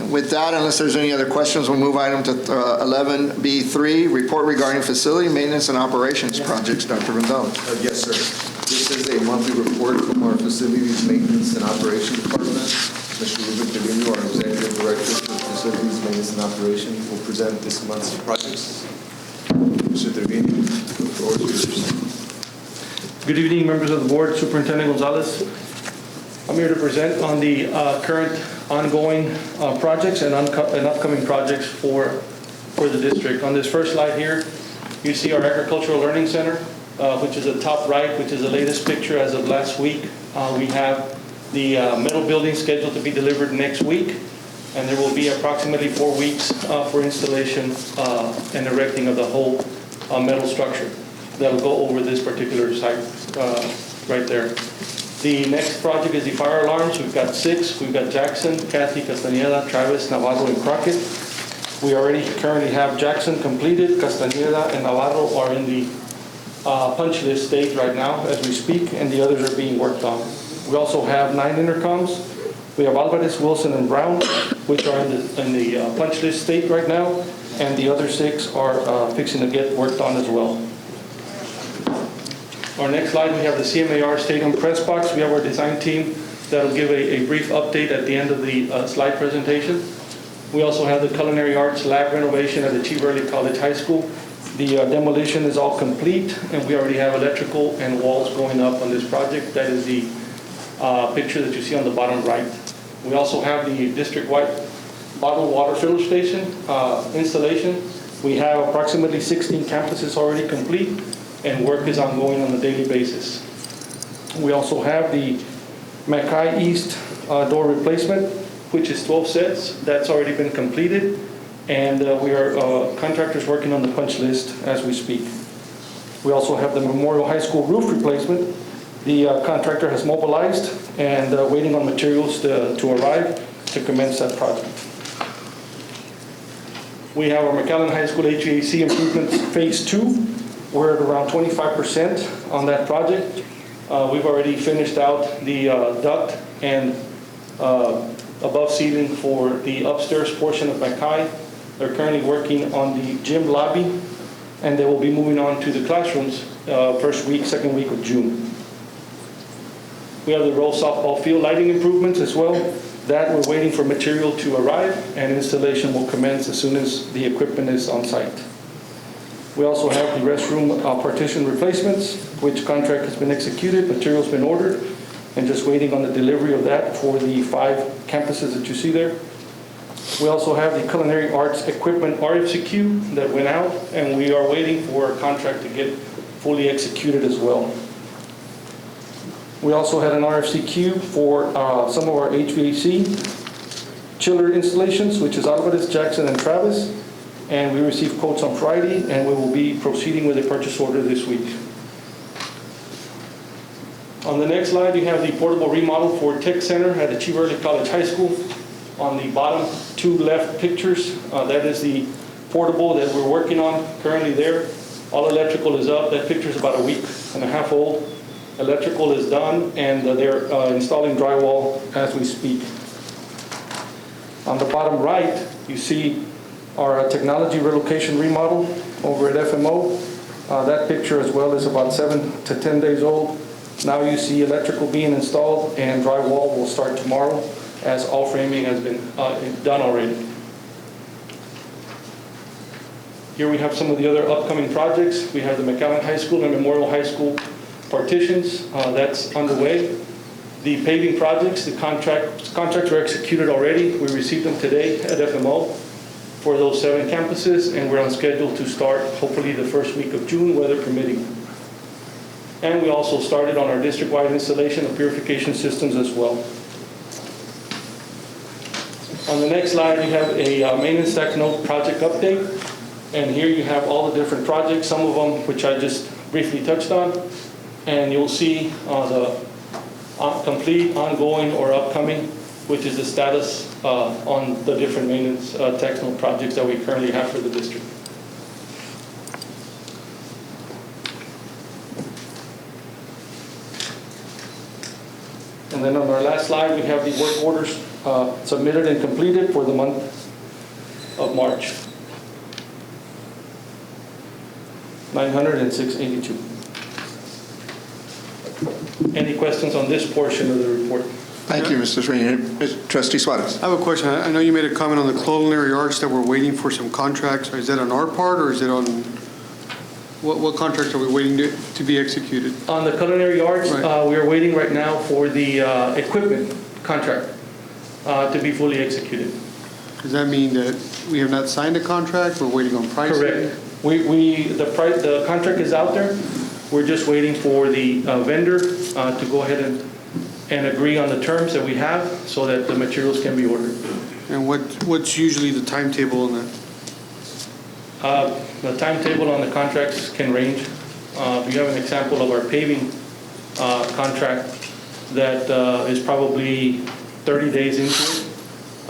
With that, unless there's any other questions, we'll move item to 11B3, report regarding facility maintenance and operations projects. Dr. Gonzalez. Yes, sir. This is a monthly report from our facilities maintenance and operations department. Mr. Ruben Trevino, our executive director for facilities maintenance and operations, will present this month's projects. Mr. Trevino, the floor is yours. Good evening, members of the board. Superintendent Gonzalez. I'm here to present on the current ongoing projects and upcoming projects for the district. On this first slide here, you see our Agricultural Learning Center, which is the top right, which is the latest picture as of last week. We have the metal building scheduled to be delivered next week, and there will be approximately 4 weeks for installation and erecting of the whole metal structure that will go over this particular site right there. The next project is the fire alarms. We've got 6. We've got Jackson, Kathy, Castañeda, Travis, Navarro, and Crockett. We already currently have Jackson completed. Castañeda and Navarro are in the punch list stage right now as we speak, and the others are being worked on. We also have 9 intercoms. We have Alvarez, Wilson, and Brown, which are in the punch list state right now, and the other 6 are fixing to get worked on as well. Our next slide, we have the CMAR Stadium press box. We have our design team that will give a brief update at the end of the slide presentation. We also have the Culinary Arts lab renovation at the Chief Early College High School. The demolition is all complete, and we already have electrical and walls going up on this project. That is the picture that you see on the bottom right. We also have the district-wide bottled water filler station installation. We have approximately 16 campuses already complete, and work is ongoing on a daily basis. We also have the McAllen East door replacement, which is 12 sets. That's already been completed, and we are contractors working on the punch list as we speak. We also have the Memorial High School roof replacement. The contractor has mobilized and waiting on materials to arrive to commence that project. We have our McAllen High School HVAC improvements phase 2. We're at around 25% on that project. We've already finished out the duct and above ceiling for the upstairs portion of McKay. They're currently working on the gym lobby, and they will be moving on to the classrooms second week of June. We have the Rose softball field lighting improvements as well. That we're waiting for material to arrive, and installation will commence as soon as the equipment is on site. We also have the restroom partition replacements, which contract has been executed, material's been ordered, and just waiting on the delivery of that for the 5 campuses that you see there. We also have the Culinary Arts equipment RFCQ that went out, and we are waiting for a contract to get fully executed as well. We also had an RFCQ for some of our HVAC chiller installations, which is Alvarez, Jackson, and Travis. And we received quotes on Friday, and we will be proceeding with a purchase order this week. On the next slide, you have the portable remodel for Tech Center at the Chief Early College High School. On the bottom 2 left pictures, that is the portable that we're working on currently there. All electrical is up. That picture is about a week and a half old. Electrical is done, and they're installing drywall as we speak. On the bottom right, you see our technology relocation remodel over at FMO. That picture as well is about 7 to 10 days old. Now you see electrical being installed, and drywall will start tomorrow as all framing has been done already. Here we have some of the other upcoming projects. We have the McAllen High School and Memorial High School partitions. That's underway. The paving projects, the contracts were executed already. We received them today at FMO for those 7 campuses, and we're on schedule to start hopefully the first week of June, weather permitting. And we also started on our district-wide installation of purification systems as well. On the next slide, you have a maintenance stack note project update. And here you have all the different projects, some of them which I just briefly touched on. And you'll see the complete, ongoing, or upcoming, which is the status on the different maintenance tax note projects that we currently have for the district. And then on our last slide, we have the work orders submitted and completed for the month of March. 906.82. Any questions on this portion of the report? Thank you, Mr. Srini. Trustee Suarez. I have a question. I know you made a comment on the Culinary Arts that we're waiting for some contracts. Is that on our part, or is it on, what contracts are we waiting to be executed? On the Culinary Arts, Right. we are waiting right now for the equipment contract to be fully executed. Does that mean that we have not signed a contract? We're waiting on pricing? Correct. The contract is out there. We're just waiting for the vendor to go ahead and agree on the terms that we have so that the materials can be ordered. And what's usually the timetable on that? The timetable on the contracts can range. We have an example of our paving contract that is probably 30 days into it.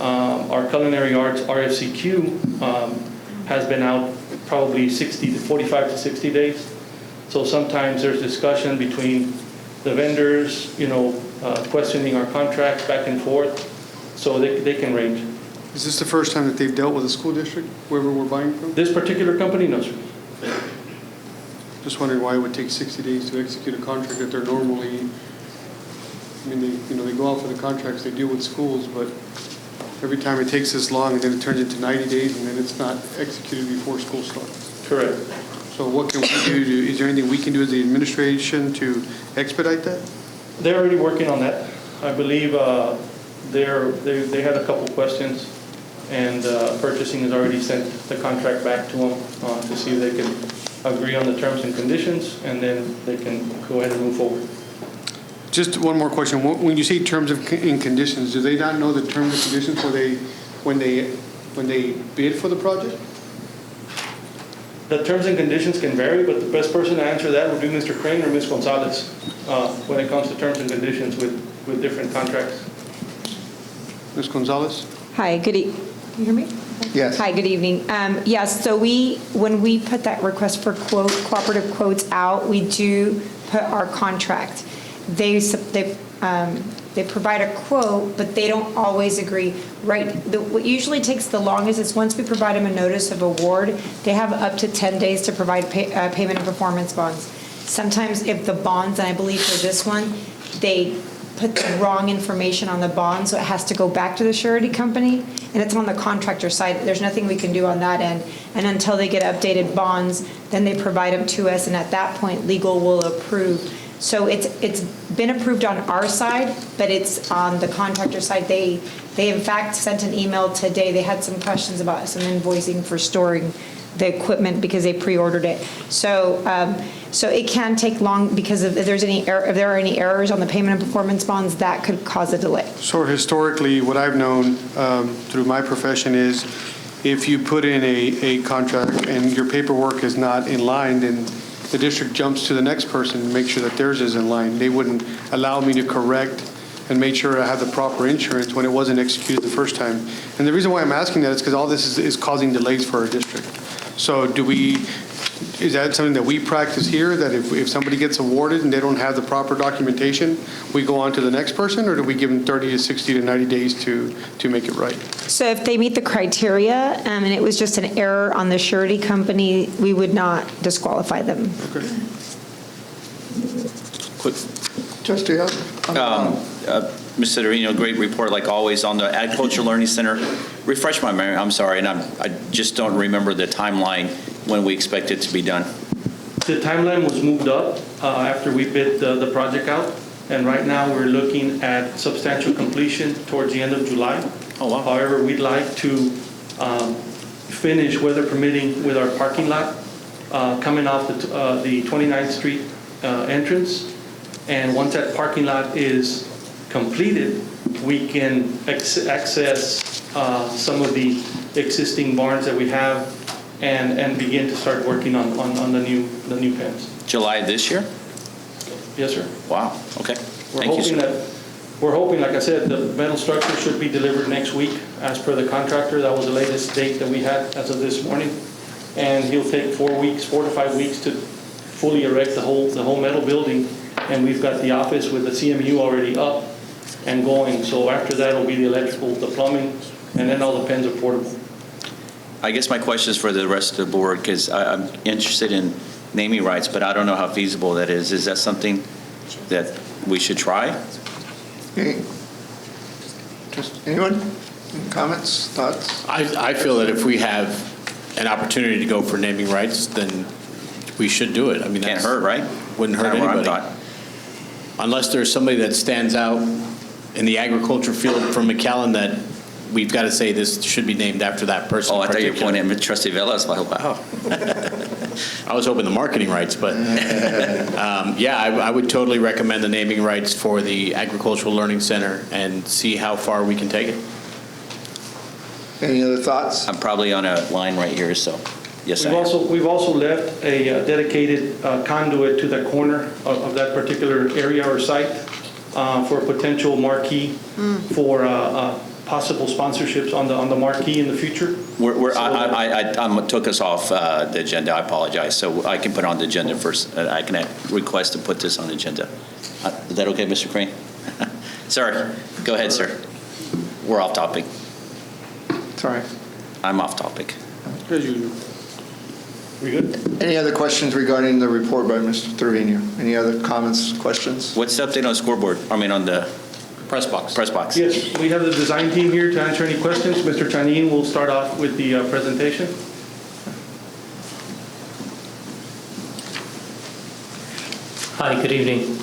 Our Culinary Arts RFCQ has been out probably 45 to 60 days. So sometimes there's discussion between the vendors, questioning our contracts back and forth. So they can range. Is this the first time that they've dealt with a school district, wherever we're buying from? This particular company, no, sir. Just wondering why it would take 60 days to execute a contract that they're normally, they go out for the contracts, they deal with schools, but every time it takes this long and then it turns into 90 days and then it's not executed before school starts. Correct. So what can we do is there anything we can do as the administration to expedite that? They're already working on that. I believe they had a couple questions, and purchasing has already sent the contract back to them to see if they can agree on the terms and conditions, and then they can go ahead and move forward. Just one more question. When you say terms and conditions, do they not know the terms and conditions when they bid for the project? The terms and conditions can vary, but the best person to answer that would be Mr. Crane or Ms. Gonzalez when it comes to terms and conditions with different contracts. Ms. Gonzalez? Hi, can you hear me? Yes. Hi, good evening. Yes, so when we put that request for cooperative quotes out, we do put our contract. They provide a quote, but they don't always agree. Right, what usually takes the longest is once we provide them a notice of award, they have up to 10 days to provide payment and performance bonds. Sometimes if the bonds, and I believe for this one, they put the wrong information on the bond, so it has to go back to the surety company, and it's on the contractor side. There's nothing we can do on that end. And until they get updated bonds, then they provide them to us, and at that point, legal will approve. So it's been approved on our side, but it's on the contractor side. They in fact sent an email today. They had some questions about some invoicing for storing the equipment because they pre-ordered it. So it can take long because if there are any errors on the payment and performance bonds, that could cause a delay. So historically, what I've known through my profession is if you put in a contract and your paperwork is not in line, then the district jumps to the next person and makes sure that theirs is in line. They wouldn't allow me to correct and make sure I have the proper insurance when it wasn't executed the first time. And the reason why I'm asking that is because all this is causing delays for our district. So is that something that we practice here, that if somebody gets awarded and they don't have the proper documentation, we go on to the next person, or do we give them 30 to 60 to 90 days to make it right? So if they meet the criteria and it was just an error on the surety company, we would not disqualify them. Okay. Quick, Trustee Young? Mr. Sedorino, great report like always on the Agricultural Learning Center. Refresh my memory, I'm sorry, and I just don't remember the timeline when we expect it to be done. The timeline was moved up after we bid the project out, and right now we're looking at substantial completion towards the end of July. Oh, wow. However, we'd like to finish, weather permitting, with our parking lot coming off the 29th Street entrance. And once that parking lot is completed, we can access some of the existing barns that we have and begin to start working on the new pens. July this year? Yes, sir. Wow, okay. Thank you, sir. We're hoping, like I said, the metal structure should be delivered next week as per the contractor. That was the latest date that we had as of this morning. And he'll take 4 to 5 weeks to fully erect the whole metal building. And we've got the office with the CMU already up. and going. So after that will be the electrical, the plumbing, and then all the pens are portable. I guess my question is for the rest of the board, because I'm interested in naming rights, but I don't know how feasible that is. Is that something that we should try? Okay. Just anyone? Comments, thoughts? I feel that if we have an opportunity to go for naming rights, then we should do it. I mean, Can't that's- hurt, right? Wouldn't hurt Kinda what I anybody. thought. Unless there's somebody that stands out in the agriculture field from McAllen that we've got to say this should be named after that person. Oh, I thought you were particular. pointing at Trustee Velez. Like, wow. I was hoping the marketing rights, but yeah, I would totally recommend the naming rights for the Agricultural Learning Center and see how far we can take it. Any other thoughts? I'm probably on a line right here, so yes, I am. We've also left a dedicated conduit to the corner of that particular area or site for a potential marquee for possible sponsorships on the marquee in the future. I took us off the agenda. I apologize. So I can put on the agenda first. I can request to put this on the agenda. Is that okay, Mr. Crane? Sir, go ahead, sir. We're off topic. It's all right. I'm off topic. As usual. We good? Any other questions regarding the report by Mr. Trevino? Any other comments, questions? What's the update on the scoreboard? I mean, on the Press box. press box? Yes, we have the design team here to answer any questions. Mr. Chanin will start off with the presentation. Hi, good evening.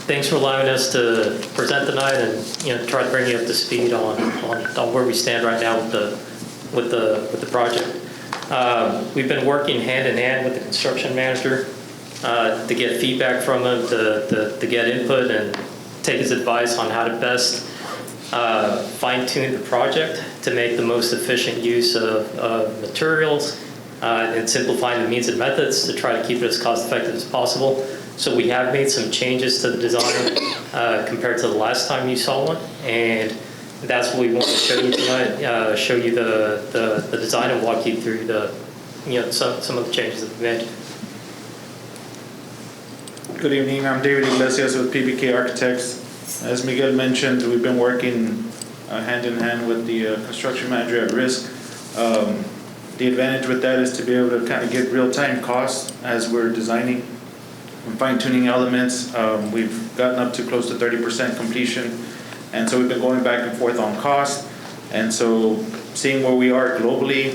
Thanks for allowing us to present tonight and, try to bring you up to speed on where we stand right now with the project. We've been working hand in hand with the construction manager to get feedback from him, to get input and take his advice on how to best fine-tune the project to make the most efficient use of materials and simplifying the means and methods to try to keep it as cost-effective as possible. So we have made some changes to the design compared to the last time you saw one, and that's what we want to show you tonight. Show you the design and walk you through some of the changes that we made. Good evening, I'm David Iglesias with PBK Architects. As Miguel mentioned, we've been working hand in hand with the construction manager at risk. The advantage with that is to be able to kind of get real-time costs as we're designing and fine-tuning elements. We've gotten up to close to 30% completion, and so we've been going back and forth on cost. And so seeing where we are globally,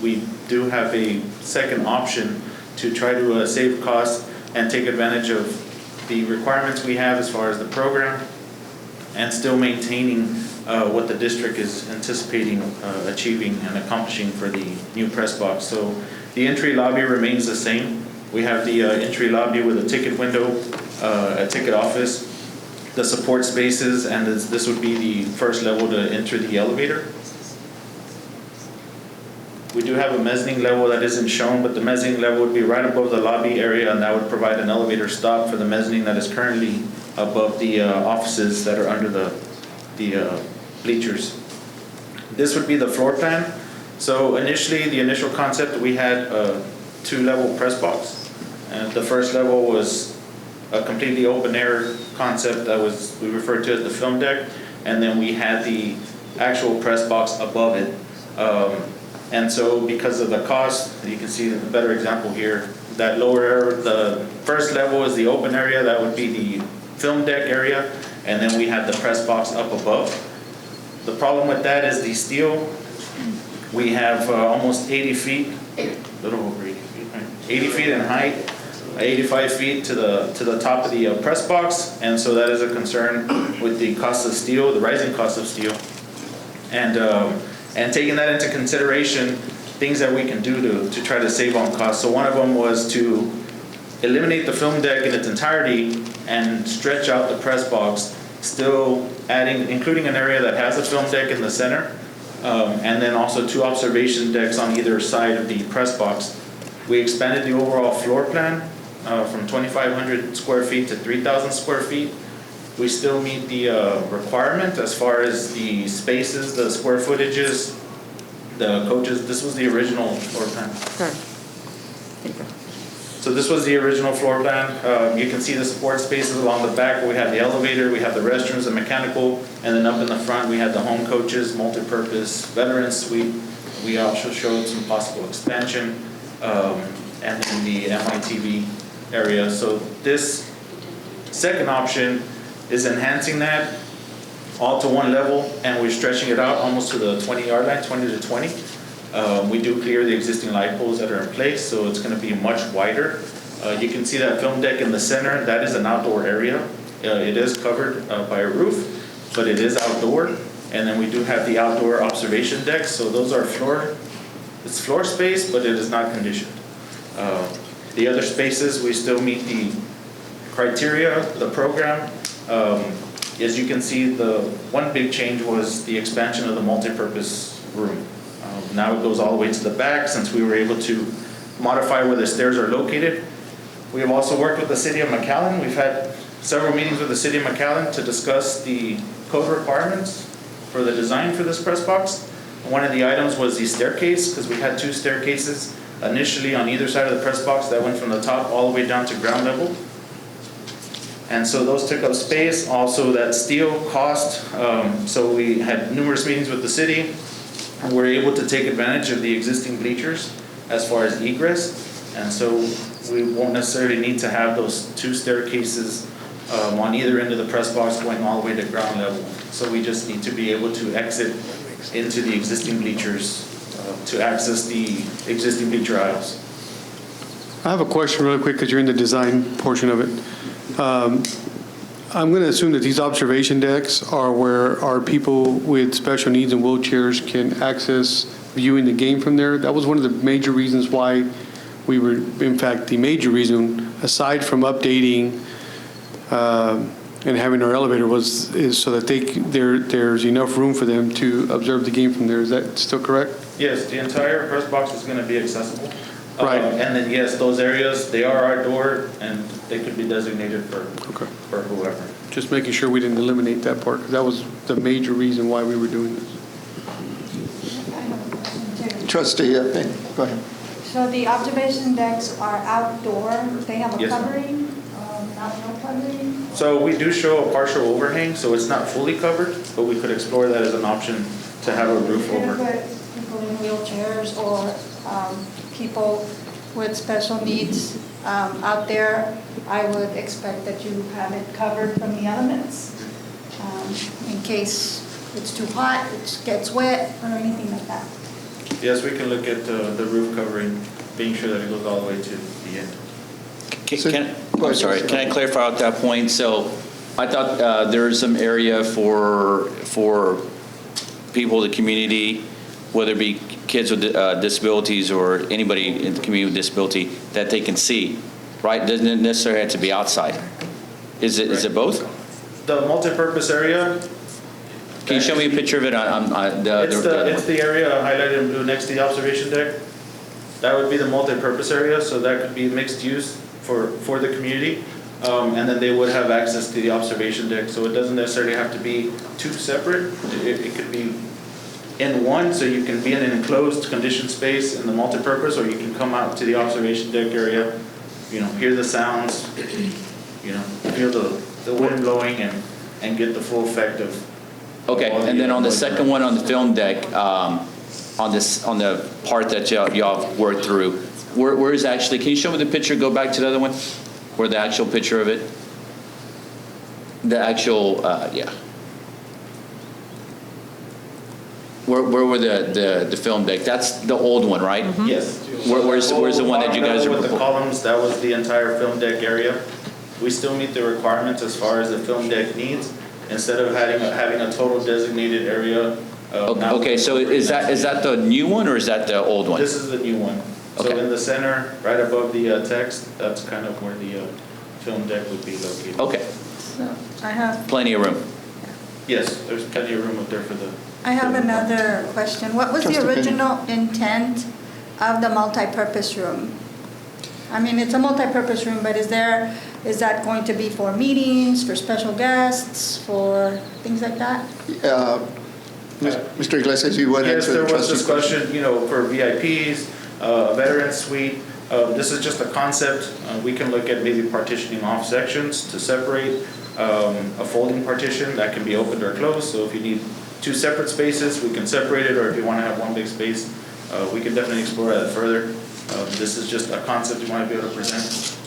we do have a second option to try to save costs and take advantage of the requirements we have as far as the program, and still maintaining what the district is anticipating achieving and accomplishing for the new press box. So the entry lobby remains the same. We have the entry lobby with a ticket window, a ticket office, the support spaces, and this would be the first level to enter the elevator. We do have a mezzanine level that isn't shown, but the mezzanine level would be right above the lobby area, and that would provide an elevator stop for the mezzanine that is currently above the offices that are under the bleachers. This would be the floor plan. So initially, the initial concept, we had a two-level press box. And the first level was a completely open air concept that we referred to as the FilmDeck, and then we had the actual press box above it. And so because of the cost, you can see the better example here, that lower area, the first level is the open area, that would be the FilmDeck area, and then we had the press box up above. The problem with that is the steel. We have almost 80 feet, a little over 80 feet, right? 80 feet in height, 85 feet to the top of the press box, and so that is a concern with the cost of steel, the rising cost of steel. And taking that into consideration, things that we can do to try to save on costs. So one of them was to eliminate the FilmDeck in its entirety and stretch out the press box, still including an area that has a FilmDeck in the center, and then also 2 observation decks on either side of the press box. We expanded the overall floor plan from 2,500 square feet to 3,000 square feet. We still meet the requirement as far as the spaces, the square footages, the coaches. This was the original floor plan. So this was the original floor plan. You can see the support spaces along the back where we have the elevator, we have the restrooms, the mechanical, and then up in the front, we had the home coaches, multi-purpose veteran suite. We also showed some possible expansion, and then the MITV area. So this second option is enhancing that all to one level, and we're stretching it out almost to the 20-yard line, 20 to 20. We do clear the existing light poles that are in place, so it's going to be much wider. You can see that film deck in the center. That is an outdoor area. It is covered by a roof, but it is outdoor. And then we do have the outdoor observation decks. So those are it's floor space, but it is not conditioned. The other spaces, we still meet the criteria, the program. As you can see, the one big change was the expansion of the multipurpose room. Now it goes all the way to the back since we were able to modify where the stairs are located. We have also worked with the city of McAllen. We've had several meetings with the city of McAllen to discuss the code requirements for the design for this press box. One of the items was the staircase, because we had two staircases initially on either side of the press box that went from the top all the way down to ground level. And so those took up space. Also that steel cost, so we had numerous meetings with the city. We're able to take advantage of the existing bleachers as far as egress. And so we won't necessarily need to have those two staircases on either end of the press box going all the way to ground level. So we just need to be able to exit into the existing bleachers to access the existing bleacher aisles. I have a question really quick because you're in the design portion of it. I'm going to assume that these observation decks are where our people with special needs and wheelchairs can access viewing the game from there. That was one of the major reasons why we were, in fact, the major reason, aside from updating and having our elevator, is so that there's enough room for them to observe the game from there. Is that still correct? Yes, the entire press box is going to be accessible. Right. And then, yes, those areas, they are outdoor, and they could be designated for whoever. Just making sure we didn't eliminate that part, because that was the major reason why we were doing this. Trustee Payne, go ahead. So the observation decks are outdoor, they have a Yes, ma'am. covering, no covering? So we do show a partial overhang, so it's not fully covered, but we could explore that as an option to have a roof If over. it's people in wheelchairs or people with special needs out there, I would expect that you have it covered from the elements in case it's too hot, it gets wet, or anything like that. Yes, we can look at the roof covering, being sure that it goes all the way to the end. I'm sorry, can I clarify at that point? So I thought there's some area for people in the community, whether it be kids with disabilities or anybody in the community with disability, that they can see, right? Doesn't necessarily have to be outside. Is it both? The multipurpose area. Can you show me a picture of it? It's the area highlighted in blue next to the observation deck. That would be the multipurpose area, so that could be mixed use for the community. And then they would have access to the observation deck, so it doesn't necessarily have to be two separate. It could be in one, so you can be in an enclosed conditioned space in the multipurpose, or you can come out to the observation deck area, hear the sounds, feel the wind blowing and get the full effect of. Okay, and then on the second one on the film deck, on the part that y'all worked through, where is actually, can you show me the picture, go back to the other one? Where the actual picture of it? The actual, yeah. Where were the film deck? That's the old one, right? Yes. Where's the one that you guys are with the proposing? columns, that was the entire film deck area. We still meet the requirements as far as the film deck needs. Instead of having a total designated area. Okay, so is that the new one or is that the old one? This is the new one. So Okay. in the center, right above the text, that's kind of where the film deck would be located. Okay, So I have plenty of room. Yes, there's plenty of room up there for the. another question. What was Trustee the Penny. original intent of the multipurpose room? I mean, it's a multipurpose room, but is that going to be for meetings, for special guests, for things like that? Mr. Iglesias, you went Yes, into there the was trustee. discussion, for VIPs, a veteran suite, This is just a concept. We can look at maybe partitioning off sections to separate a folding partition that can be opened or closed. So if you need two separate spaces, we can separate it, or if you want to have one big space, we can definitely explore that further. This is just a concept you want to be able to present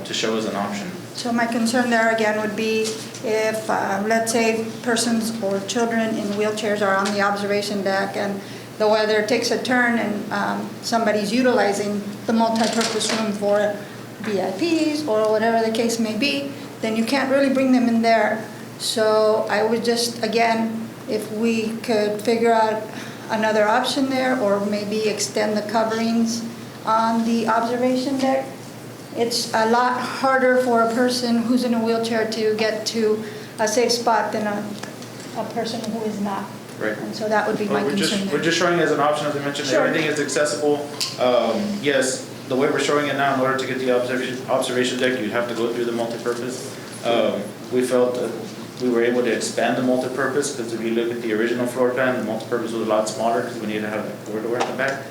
to show as an option. So my concern there again would be if, let's say, persons or children in wheelchairs are on the observation deck and the weather takes a turn and somebody's utilizing the multi-purpose room for VIPs or whatever the case may be, then you can't really bring them in there. So I would just, again, if we could figure out another option there, or maybe extend the coverings on the observation deck. It's a lot harder for a person who's in a wheelchair to get to a safe spot than a person who is not. Right. And so that would be my concern there. We're just showing it as an option, as I mentioned. Sure. Everything is accessible. Yes, the way we're showing it now, in order to get the observation deck, you'd have to go through the multipurpose. We felt that we were able to expand the multipurpose, because if you look at the original floor plan, the multipurpose was a lot smaller because we needed to have a corridor at the back.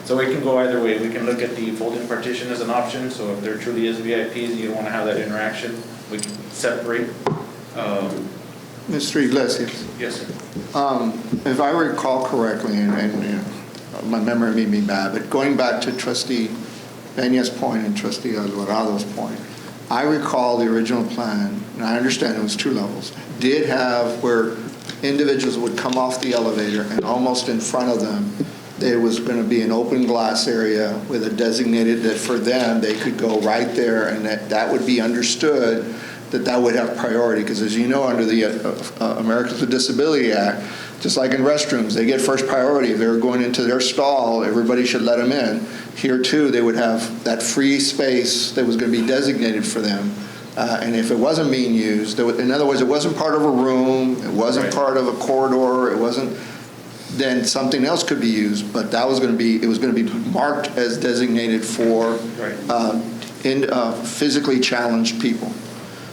So we can go either way. We can look at the folding partition as an option. So if there truly is VIPs and you don't want to have that interaction, we can separate. Mr. Iglesias, Yes, sir. if I recall correctly, and you know, my memory may be bad, but going back to Trustee Peña's point and Trustee Alvarado's point, I recall the original plan, and I understand it was 2 levels, did have where individuals would come off the elevator and almost in front of them, there was going to be an open glass area with a designated that for them, they could go right there, and that would be understood that would have priority, because as you know, under the Americans with Disability Act, just like in restrooms, they get first priority. If they're going into their stall, everybody should let them in. Here too, they would have that free space that was going to be designated for them. And if it wasn't being used, in other words, it wasn't part of a room, it wasn't part of a corridor, it wasn't, then something else could be used, but that was going to be, it was going to be marked as designated for physically challenged people.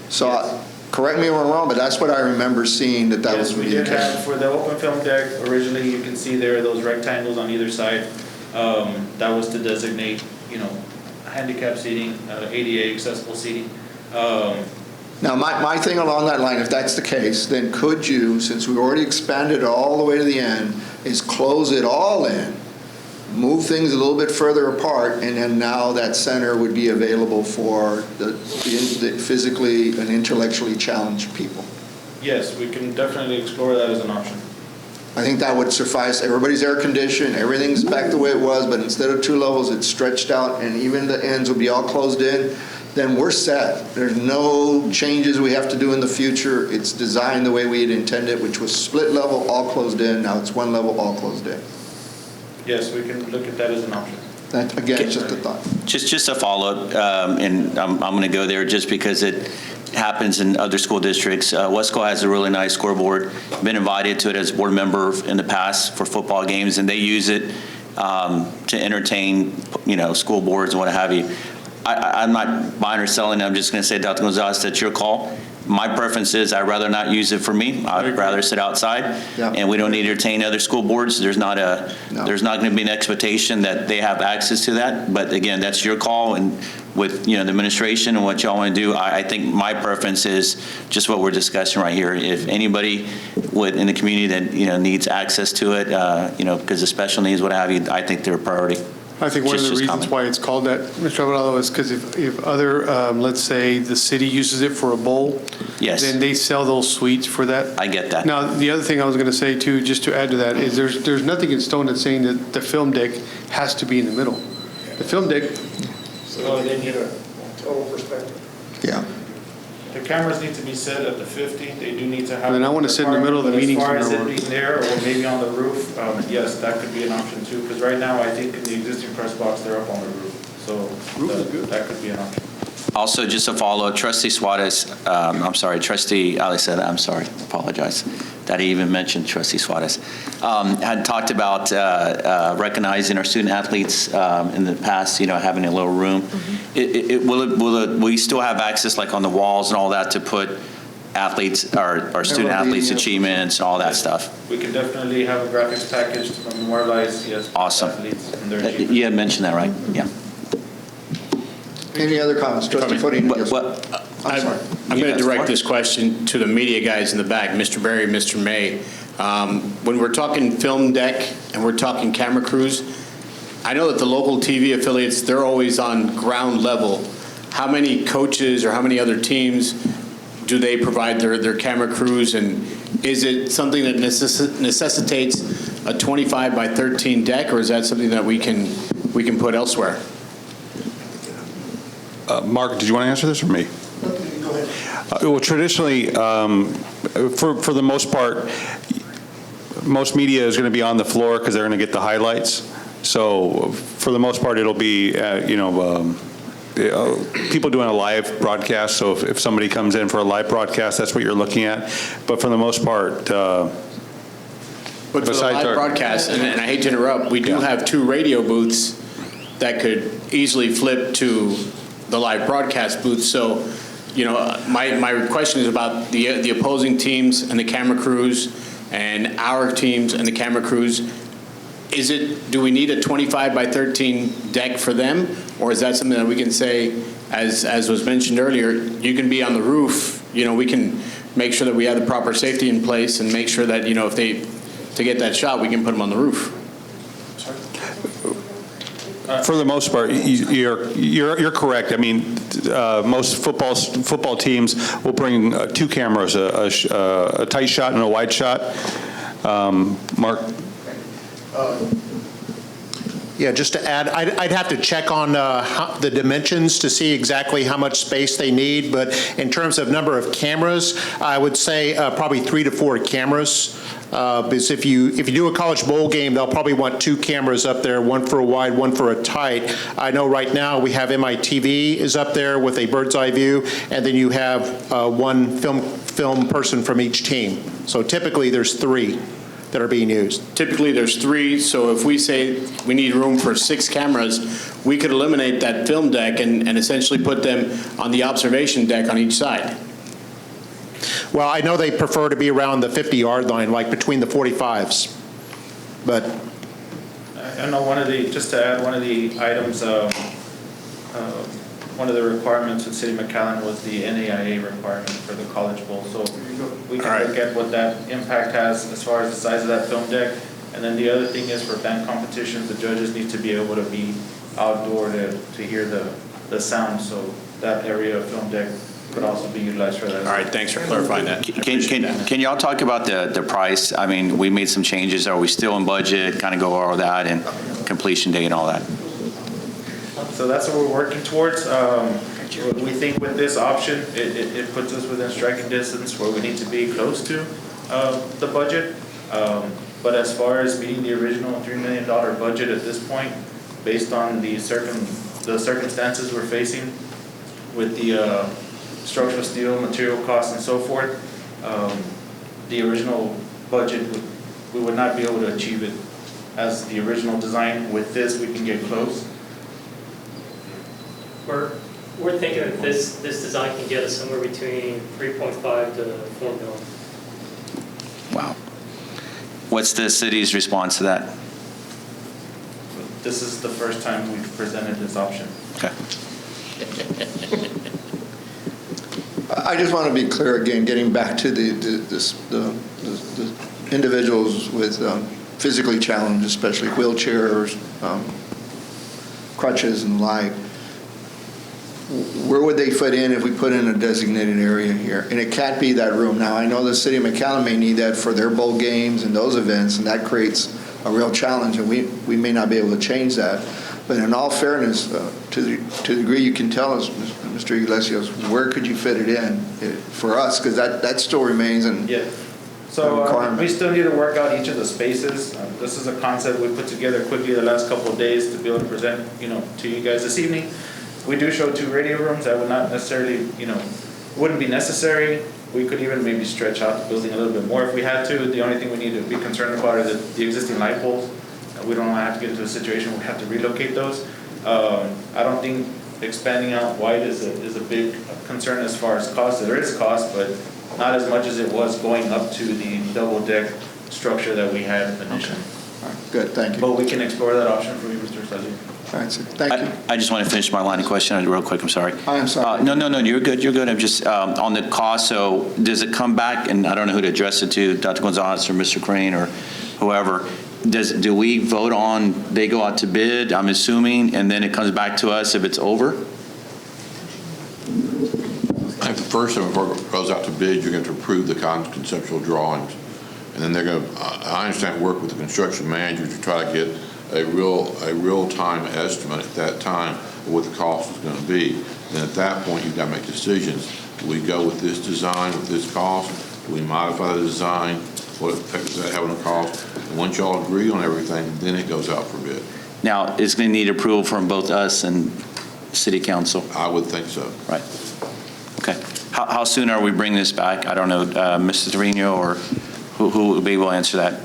So, correct me if I'm wrong, but that's what I remember seeing, that was Yes, we did have, for the open film deck, originally you can see there those rectangles on either side. That was to designate, you know, handicap seating, ADA accessible seating. Now, my thing along that line, if that's the case, then could you, since we already expanded all the way to the end, is close it all in, move things a little bit further apart, and then now that center would be available for the physically and intellectually challenged people? Yes, we can definitely explore that as an option. I think that would suffice. Everybody's air conditioned, everything's back the way it was, but instead of 2 levels, it's stretched out, and even the ends will be all closed in. Then we're set. There's no changes we have to do in the future. It's designed the way we had intended, which was split level, all closed in. Now it's 1 level, all closed in. Yes, we can look at that as an option. That, again, it's just a thought. Just a follow-up, and I'm going to go there just because it happens in other school districts. Wesco has a really nice scoreboard. Been invited to it as a board member in the past for football games, and they use it to entertain, you know, school boards and what have you. I'm not buying or selling. I'm just going to say, Dr. Gonzalez, that's your call. My preference is I'd rather not use it for me. I'd rather sit outside, and we don't need to entertain other school boards. There's not there's not going to be an expectation that they have access to that. But again, that's your call, and with, you know, the administration and what y'all want to do, I think my preference is just what we're discussing right here. If anybody in the community that, you know, needs access to it, you know, because of special needs, what have you, I think they're a priority. I think one of the reasons why it's called that, Mr. Alvarado, is because if other, let's say the city uses it for a bowl, yes, then they sell those suites for that. I get that. Now, the other thing I was going to say too, just to add to that, is there's nothing in stone that's saying that the film deck has to be in the middle. The film deck. So they need a total perspective. Yeah. The cameras need to be set at the 50. They do need to have. And then I want to sit in the middle of the meeting. As far as it being there, or maybe on the roof, yes, that could be an option too. Because right now, I think in the existing press box, they're up on the roof. So that could be an option. Also, just a follow, Trustee Suarez, Trustee Aliceta, I'm sorry, apologize. That he even mentioned Trustee Suarez. Had talked about recognizing our student athletes in the past, you know, having a little room. Mm-hmm. Will we still have access, like on the walls and all that, to put athletes, our student athletes' achievements and all that stuff. We can definitely have a graphics package to memorialize, yes. Awesome. Athletes and their achievements. You had mentioned that, right? Yeah. Any other comments? Trustee Footing? Yes. I'm sorry. I'm going Yes, to direct Mark. this question to the media guys in the back, Mr. Berry, Mr. May. When we're talking FilmDeck and we're talking camera crews, I know that the local TV affiliates, they're always on ground level. How many coaches or how many other teams do they provide their camera crews? And is it something that necessitates a 25 by 13 deck, or is that something that we can put elsewhere? Mark, did you want to answer this or me? Go ahead. Well, traditionally, for the most part, most media is going to be on the floor because they're going to get the highlights. So for the most part, it'll be, people doing a live broadcast. So if somebody comes in for a live broadcast, that's what you're looking at. But for the most part, But for the besides live our- broadcast, and I hate to interrupt, we do have 2 radio booths that could easily flip to the live broadcast booth. So, my question is about the opposing teams and the camera crews and our teams and the camera crews. Do we need a 25 by 13 deck for them? Or is that something that we can say, as was mentioned earlier, you can be on the roof, we can make sure that we have the proper safety in place and make sure that, to get that shot, we can put them on the roof. for the most part, you're correct. I mean, most football teams will bring 2 cameras, a tight shot and a wide shot. Mark? Yeah, just to add, I'd have to check on the dimensions to see exactly how much space they need, but in terms of number of cameras, I would say probably 3 to 4 cameras. Because if you do a college bowl game, they'll probably want 2 cameras up there, one for a wide, one for a tight. I know right now we have MITV is up there with a bird's eye view, and then you have one film person from each team. So typically there's 3 that are being used. Typically, there's 3, so if we say we need room for 6 cameras, we could eliminate that film deck and essentially put them on the observation deck on each side. Well, I know they prefer to be around the 50-yard line, like between the 45s, but I know just to add, one of the items, one of the requirements with City McAllen was the NAIA requirement for the College Bowl. So we can look at what that impact has as far as the size of that film deck. And then the other thing is for band competitions, the judges need to be able to be outdoor to hear the sound. So that area of film deck could also be utilized for that. All right, thanks for clarifying that. Can y'all talk about the price? I mean, we made some changes. Are we still in budget? Kind of go over that and completion date and all that. So that's what we're working towards. We think with this option, it puts us within striking distance where we need to be close to the budget. But as far as meeting the original $3 million budget at this point, based on the circumstances we're facing with the structural steel, material costs, and so forth, the original budget, we would not be able to achieve it as the original design. With this, we can get close. We're thinking that this design can get us somewhere between 3.5 to 4 million. Wow. What's the city's response to that? This is the first time we've presented this option. Okay. I just want to be clear again, getting back to the individuals with physically challenged, especially wheelchairs, crutches and the like. Where would they fit in if we put in a designated area here? And it can't be that room. Now, I know the city of McAllen may need that for their bowl games and those events, and that creates a real challenge, and we may not be able to change that. But in all fairness, to the degree you can tell us, Mr. Iglesias, where could you fit it in for us? Because that still remains an requirement. We still need to work out each of the spaces. This is a concept we put together quickly the last couple of days to be able to present, to you guys this evening. We do show 2 radio rooms. That would not necessarily, wouldn't be necessary. We could even maybe stretch out the building a little bit more if we had to. The only thing we need to be concerned about are the existing light poles. We don't want to have to get into a situation where we have to relocate those. I don't think expanding out wide is a big concern as far as cost. There is cost, but not as much as it was going up to the double-deck structure that we had initially. All right, good, thank you. But we can explore that option for you, Mr. Sali. All right, sir, thank you. I just want to finish my line of questioning real quick, I'm sorry. I am sorry. No, you're good, I'm just, on the cost, so does it come back, and I don't know who to address it to, Dr. Gonzalez or Mr. Crane or whoever, do we vote on, they go out to bid, I'm assuming, and then it comes back to us if it's over? I think the first time it goes out to bid, you're going to approve the conceptual drawings. And then they're going to, I understand, work with the construction manager to try to get a real-time estimate at that time of what the cost is going to be. And at that point, you've got to make decisions. Do we go with this design, with this cost? Do we modify the design? What effect does that have on the cost? And once y'all agree on everything, then it goes out for bid. Now, it's going to need approval from both us and City Council? I would think so. Right. Okay. How soon are we bringing this back? I don't know, Mr. Trevino, or who will be able to answer that?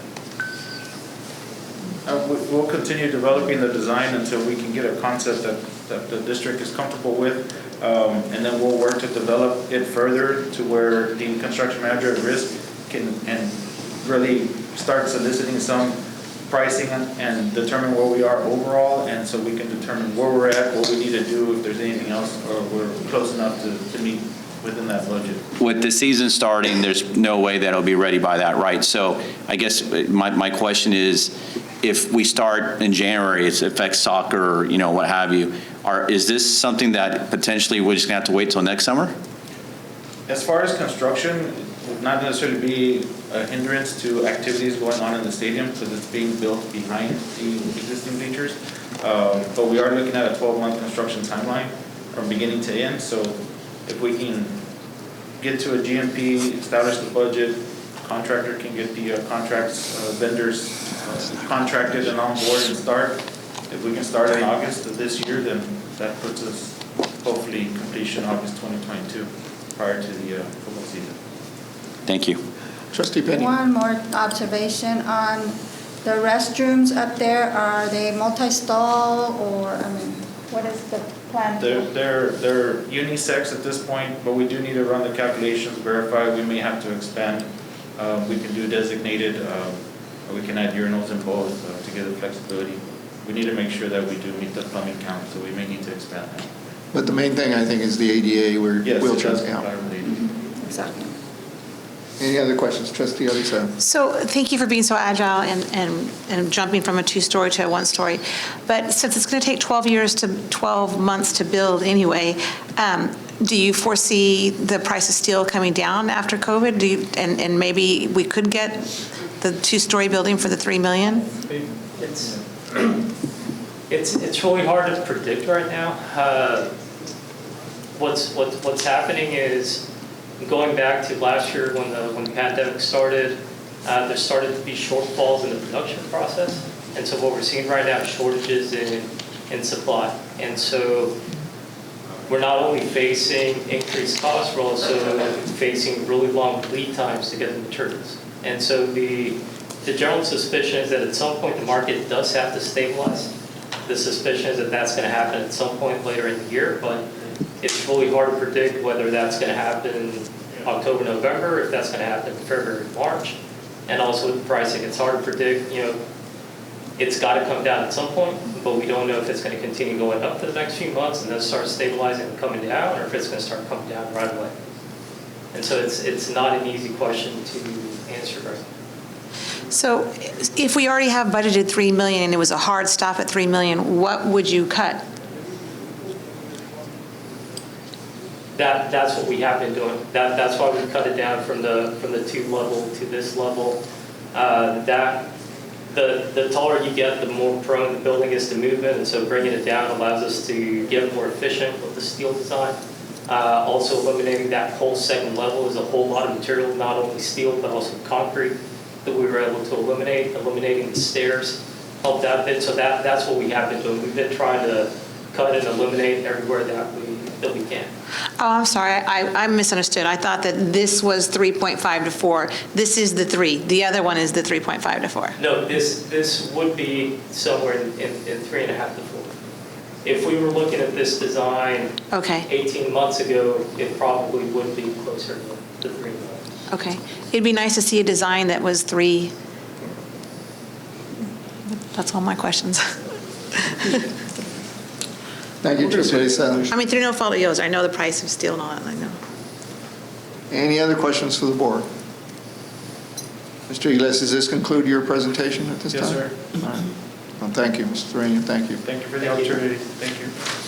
We'll continue developing the design until we can get a concept that the district is comfortable with, and then we'll work to develop it further to where the construction manager at risk can really start soliciting some pricing and determine where we are overall, and so we can determine where we're at, what we need to do, if there's anything else, or we're close enough to meet within that budget. With the season starting, there's no way that it'll be ready by that, right? So I guess my question is, if we start in January, it affects soccer, or, what have you, is this something that potentially we're just going to have to wait till next summer? As far as construction, it would not necessarily be a hindrance to activities going on in the stadium because it's being built behind the existing bleachers. But we are looking at a 12-month construction timeline from beginning to end. So if we can get to a GMP, establish the budget, contractor can get the contracts, vendors contracted and on board and start. If we can start in August of this year, then that puts us hopefully completion August 2022 prior to the football season. Thank you. Trustee Penny. One more observation on the restrooms up there. Are they multi-stall or, what is the plan? They're unisex at this point, but we do need to run the calculations, verify. We may have to expand. We can do designated, or we can add urinals in both to get the flexibility. We need to make sure that we do meet the plumbing count, so we may need to expand that. But the main thing, I think, is the ADA where Yes, it wheelchairs does count. comply with ADA. Exactly. Any other questions? Trustee Alisa. So thank you for being so agile and jumping from a two-story to a one-story. But since it's going to take 12 months to build anyway, do you foresee the price of steel coming down after COVID? And maybe we could get the two-story building for the $3 million? It's really hard to predict right now. What's happening is, going back to last year when the pandemic started, there started to be shortfalls in the production process. And so what we're seeing right now is shortages in supply. And so we're not only facing increased costs, we're also facing really long lead times to get the materials. And so the general suspicion is that at some point the market does have to stabilize. The suspicion is that that's going to happen at some point later in the year, but it's really hard to predict whether that's going to happen in October, November, if that's going to happen in February, March. And also with the pricing, it's hard to predict, it's got to come down at some point, but we don't know if it's going to continue going up for the next few months and then start stabilizing and coming down, or if it's going to start coming down right away. And so it's not an easy question to answer right now. So if we already have budgeted $3 million and it was a hard stop at $3 million, what would you cut? That's what we have been doing. That's why we cut it down from the 2 level to this level. The taller you get, the more prone the building is to movement, and so bringing it down allows us to get more efficient with the steel design. Also eliminating that whole second level is a whole lot of material, not only steel but also concrete that we were able to eliminate. Eliminating the stairs helped that bit. So that's what we have been doing. We've been trying to cut and eliminate everywhere that we can. Oh, I'm sorry, I misunderstood. I thought that this was 3.5 to 4. This is the 3. The other one is the 3.5 to 4. No, this would be somewhere in 3.5 to 4. If we were looking at this design 18 months ago, it probably would be closer to 3 million. Okay. It'd be nice to see a design that was 3. That's all my questions. Thank you, Trustee Salas. I mean, through no fault of yours, I know the price of steel and all that, I know. Any other questions for the board? Mr. Iglesias, does this conclude your presentation at this time? Yes, sir. All right. Well, thank you, Mr. Serena, thank you. Thank you for the opportunity. Thank you.